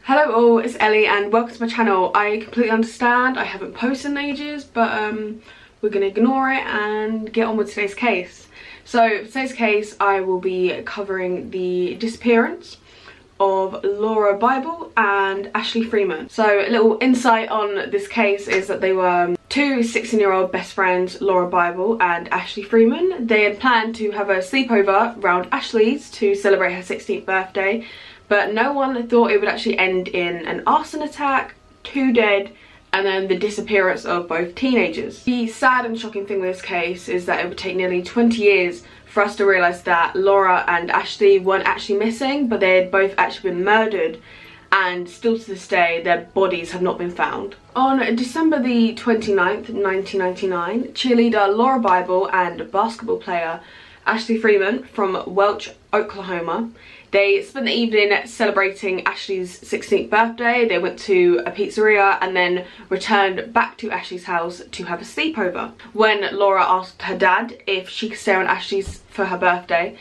Hello all, it's Ellie and welcome to my channel. I completely understand I haven't posted in ages, but we're going to ignore it and get on with today's case. So for today's case I will be covering the disappearance of Lauria Bible and Ashley Freeman. So a little insight on this case is that they were two 16-year-old best friends, Lauria Bible and Ashley Freeman. They had planned to have a sleepover around Ashley's to celebrate her 16th birthday, but no one thought it would actually end in an arson attack, 2 dead, and then the disappearance of both teenagers. The sad and shocking thing with this case is that it would take nearly 20 years for us to realise that Lauria and Ashley weren't actually missing, but they had both actually been murdered, and still to this day their bodies have not been found. On December the 29th, 1999, cheerleader Lauria Bible and basketball player Ashley Freeman from Welch, Oklahoma, they spent the evening celebrating Ashley's 16th birthday. They went to a pizzeria and then returned back to Ashley's house to have a sleepover. When Lauria asked her dad if she could stay on Ashley's for her birthday,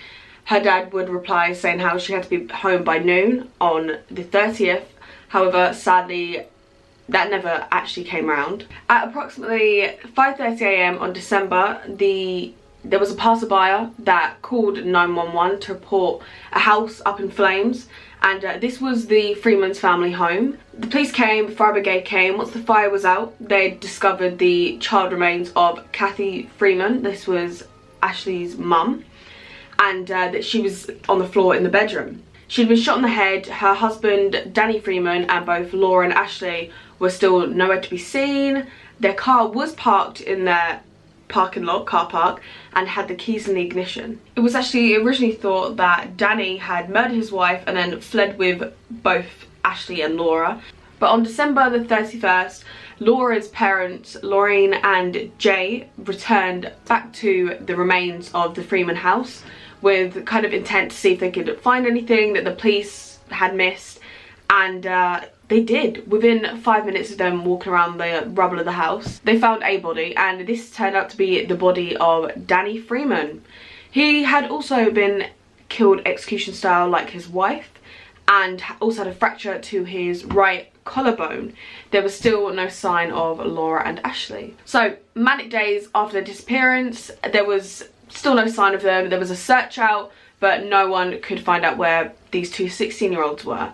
her dad would reply saying how she had to be home by noon on the 30th. However, sadly, that never actually came around. At approximately 5:30 AM on December, there was a passerby that called 911 to report a house up in flames, and this was the Freeman's family home. The police came, fire brigade came. Once the fire was out, they discovered the child remains of Kathy Freeman. This was Ashley's mum, and that she was on the floor in the bedroom. She'd been shot in the head. Her husband Danny Freeman and both Lauria and Ashley were still nowhere to be seen. Their car was parked in their parking lot, car park, and had the keys in the ignition. It was actually originally thought that Danny had murdered his wife and then fled with both Ashley and Lauria. But on December the 31st, Laura's parents, Laurie and Jay, returned back to the remains of the Freeman house with kind of intent to see if they could find anything that the police had missed, and they did. Within 5 minutes of them walking around the rubble of the house, they found a body, and this turned out to be the body of Danny Freeman. He had also been killed execution style like his wife, and also had a fracture to his right collarbone. There was still no sign of Lauria and Ashley. So manic days after their disappearance, there was still no sign of them. There was a search out, but no one could find out where these two 16-year-olds were.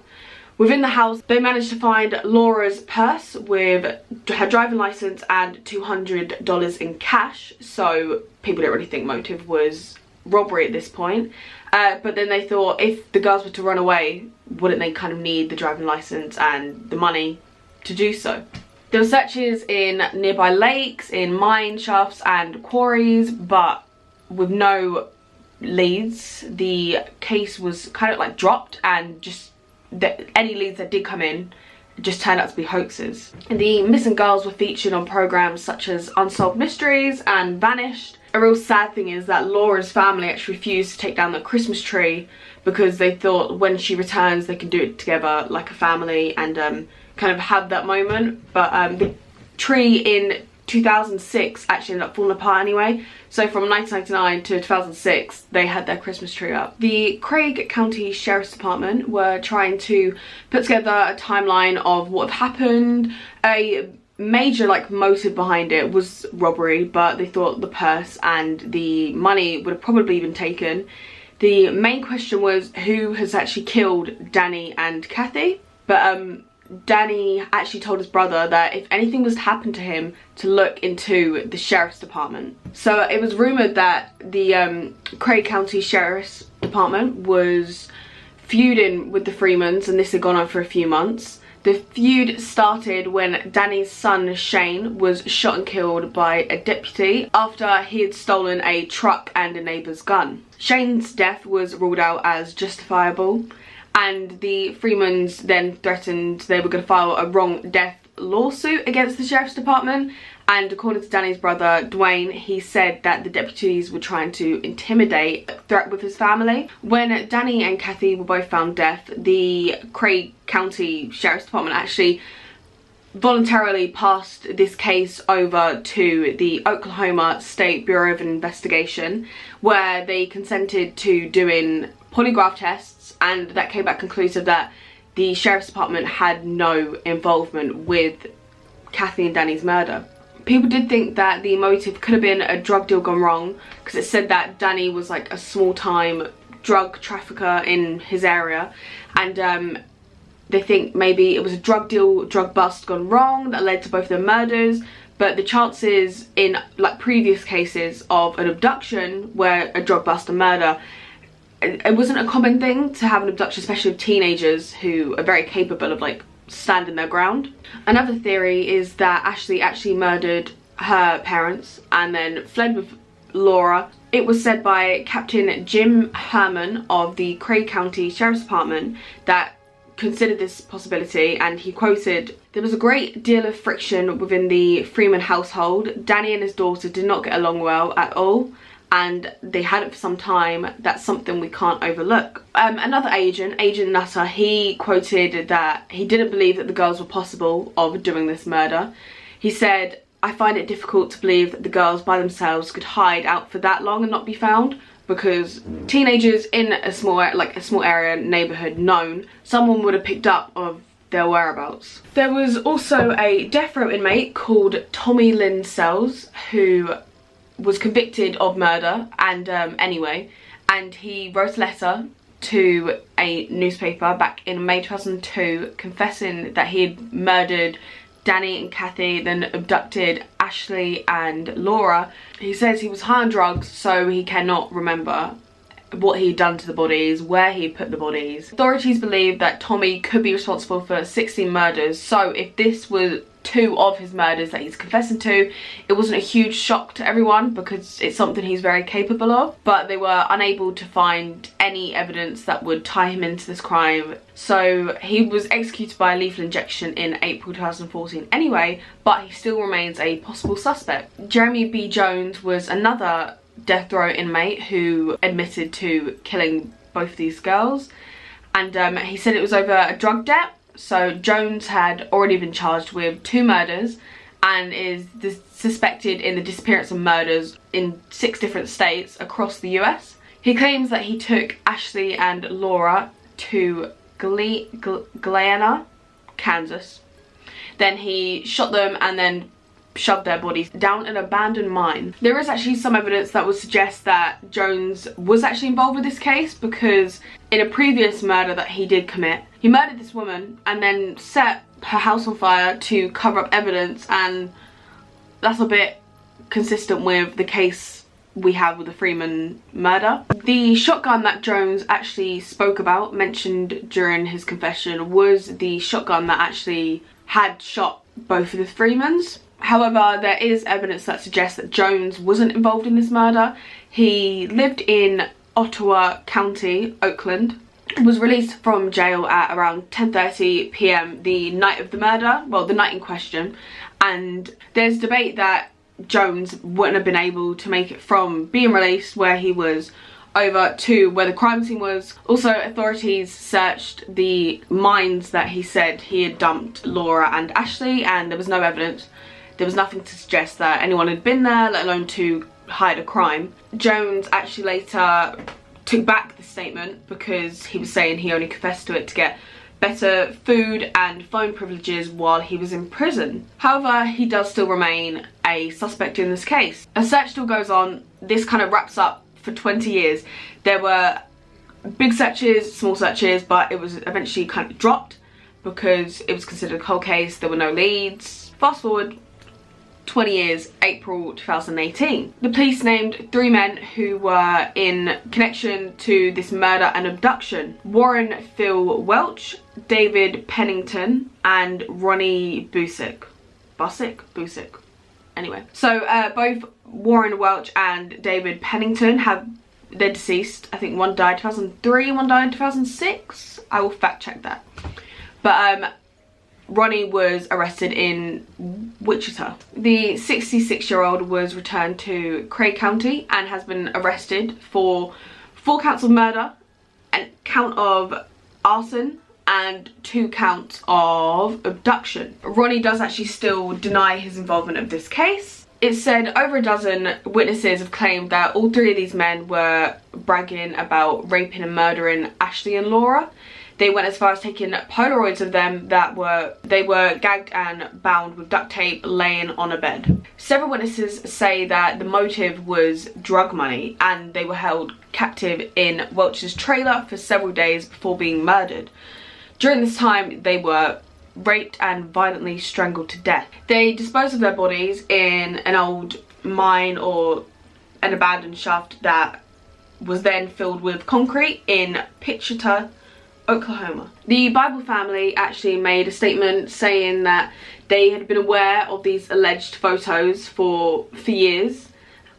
Within the house, they managed to find Laura's purse with her driving license and $200 in cash, so people didn't really think motive was robbery at this point. But then they thought if the girls were to run away, wouldn't they kind of need the driving license and the money to do so? There were searches in nearby lakes, in mine shafts and quarries, but with no leads. The case was kind of like dropped, and just any leads that did come in just turned out to be hoaxes. The missing girls were featured on programs such as Unsolved Mysteries and Vanished. A real sad thing is that Laura's family actually refused to take down the Christmas tree because they thought when she returns they can do it together like a family and kind of have that moment. But the tree in 2006 actually ended up falling apart anyway, so from 1999 to 2006 they had their Christmas tree up. The Craig County Sheriff's Department were trying to put together a timeline of what had happened. A major motive behind it was robbery, but they thought the purse and the money would have probably been taken. The main question was who has actually killed Danny and Kathy, but Danny actually told his brother that if anything was to happen to him to look into the sheriff's department. So it was rumoured that the Craig County Sheriff's Department was feuding with the Freemans, and this had gone on for a few months. The feud started when Danny's son Shane was shot and killed by a deputy after he had stolen a truck and a neighbour's gun. Shane's death was ruled out as justifiable, and the Freemans then threatened they were going to file a wrong death lawsuit against the Sheriff's Department. And according to Danny's brother Dwayne, he said that the deputies were trying to intimidate, threat with his family. When Danny and Kathy were both found dead, the Craig County Sheriff's Department actually voluntarily passed this case over to the Oklahoma State Bureau of Investigation, where they consented to doing polygraph tests, and that came back conclusive that the sheriff's department had no involvement with Kathy and Danny's murder. People did think that the motive could have been a drug deal gone wrong, because it said that Danny was like a small-time drug trafficker in his area, and they think maybe it was a drug deal, drug bust gone wrong that led to both their murders. But the chances in like previous cases of an abduction where a drug bust and murder, it wasn't a common thing to have an abduction, especially of teenagers who are very capable of like standing their ground. Another theory is that Ashley actually murdered her parents and then fled with Laura. It was said by Captain Jim Herman of the Craig County Sheriff's Department that considered this possibility, and he quoted, "There was a great deal of friction within the Freeman household. Danny and his daughter did not get along well at all, and they hadn't for some time. That's something we can't overlook." Another agent, Agent Nutter, he quoted that he didn't believe that the girls were possible of doing this murder. He said, "I find it difficult to believe that the girls by themselves could hide out for that long and not be found, because teenagers in a small area neighborhood known, someone would have picked up of their whereabouts." There was also a death row inmate called Tommy Lynn Sells who was convicted of murder and and he wrote a letter to a newspaper back in May 2002 confessing that he had murdered Danny and Kathy, then abducted Ashley and Laura. He says he was high on drugs, so he cannot remember what he'd done to the bodies, where he put the bodies. Authorities believe that Tommy could be responsible for 16 murders, so if this was 2 of his murders that he's confessing to, it wasn't a huge shock to everyone because it's something he's very capable of. But they were unable to find any evidence that would tie him into this crime, so he was executed by a lethal injection in April 2014 anyway, but he still remains a possible suspect. Jeremy B. Jones was another death row inmate who admitted to killing both these girls, and he said it was over a drug debt. So Jones had already been charged with 2 murders and is suspected in the disappearance of murders in 6 different states across the US. He claims that he took Ashley and Laura to Galena, Kansas. Then he shot them and then shoved their bodies down an abandoned mine. There is actually some evidence that would suggest that Jones was actually involved with this case, because in a previous murder that he did commit, he murdered this woman and then set her house on fire to cover up evidence, and that's a bit consistent with the case we have with the Freeman murder. The shotgun that Jones actually spoke about, mentioned during his confession, was the shotgun that actually had shot both of the Freemans. However, there is evidence that suggests that Jones wasn't involved in this murder. He lived in Ottawa County, Oakland, was released from jail at around 10:30 p.m. the night of the murder, well, the night in question, and there's debate that Jones wouldn't have been able to make it from being released where he was over to where the crime scene was. Also, authorities searched the mines that he said he had dumped Laura and Ashley, and there was no evidence. There was nothing to suggest that anyone had been there, let alone to hide a crime. Jones actually later took back the statement because he was saying he only confessed to it to get better food and phone privileges while he was in prison. However, he does still remain a suspect in this case. A search still goes on. This kind of wraps up for 20 years. There were big searches, small searches, but it was eventually kind of dropped because it was considered a cold case. There were no leads. Fast forward 20 years, April 2018. The police named 3 men who were in connection to this murder and abduction: Warren Phil Welch, David Pennington, and Ronnie Busick. Busick. Anyway, so both Warren Welch and David Pennington they're deceased. I think one died 2003, one died in 2006. I will fact check that. But Ronnie was arrested in Wichita. The 66-year-old was returned to Craig County and has been arrested for 4 counts of murder, a count of arson, and 2 counts of abduction. Ronnie does actually still deny his involvement of this case. It's said over a dozen witnesses have claimed that all 3 of these men were bragging about raping and murdering Ashley and Laura. They went as far as taking Polaroids of them that they were gagged and bound with duct tape laying on a bed. Several witnesses say that the motive was drug money, and they were held captive in Welch's trailer for several days before being murdered. During this time, they were raped and violently strangled to death. They disposed of their bodies in an old mine or an abandoned shaft that was then filled with concrete in Pitchita, Oklahoma. The Bible family actually made a statement saying that they had been aware of these alleged photos for years,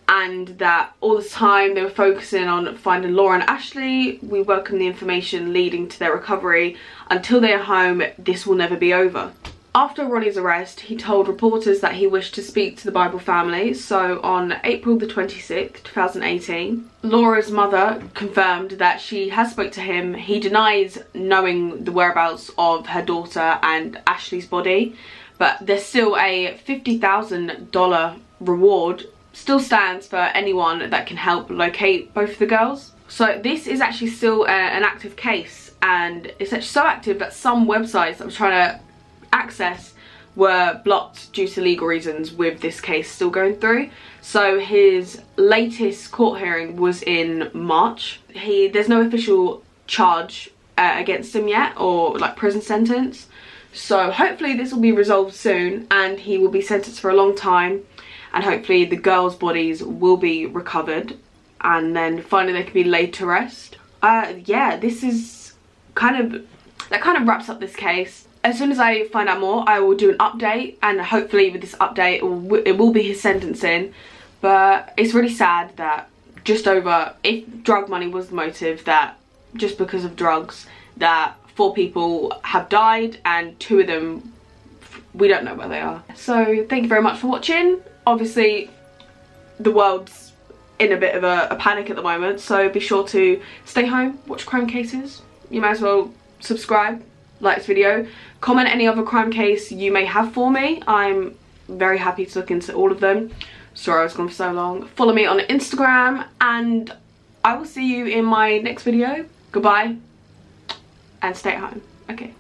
and that all the time they were focusing on finding Laura and Ashley. We welcome the information leading to their recovery. Until they are home, this will never be over. After Ronnie's arrest, he told reporters that he wished to speak to the Bible family. So on April the 26th, 2018, Laura's mother confirmed that she has spoke to him. He denies knowing the whereabouts of her daughter and Ashley's body, but there's still a $50,000 reward still stands for anyone that can help locate both of the girls. So this is actually still an active case, and it's actually so active that some websites that I'm trying to access were blocked due to legal reasons, with this case still going through. So his latest court hearing was in March. There's no official charge against him yet, or like prison sentence. So hopefully this will be resolved soon and he will be sentenced for a long time, and hopefully the girls' bodies will be recovered and then finally they can be laid to rest. Yeah, this is kind of wraps up this case. As soon as I find out more, I will do an update, and hopefully with this update it will be his sentencing. But it's really sad that if drug money was the motive, that just because of drugs that 4 people have died and 2 of them, we don't know where they are. So thank you very much for watching. Obviously the world's in a bit of a panic at the moment, so be sure to stay home, watch crime cases. You might as well subscribe, like this video, comment any other crime case you may have for me. I'm very happy to look into all of them. Sorry I was gone for so long. Follow me on Instagram, and I will see you in my next video. Goodbye and stay at home. Okay.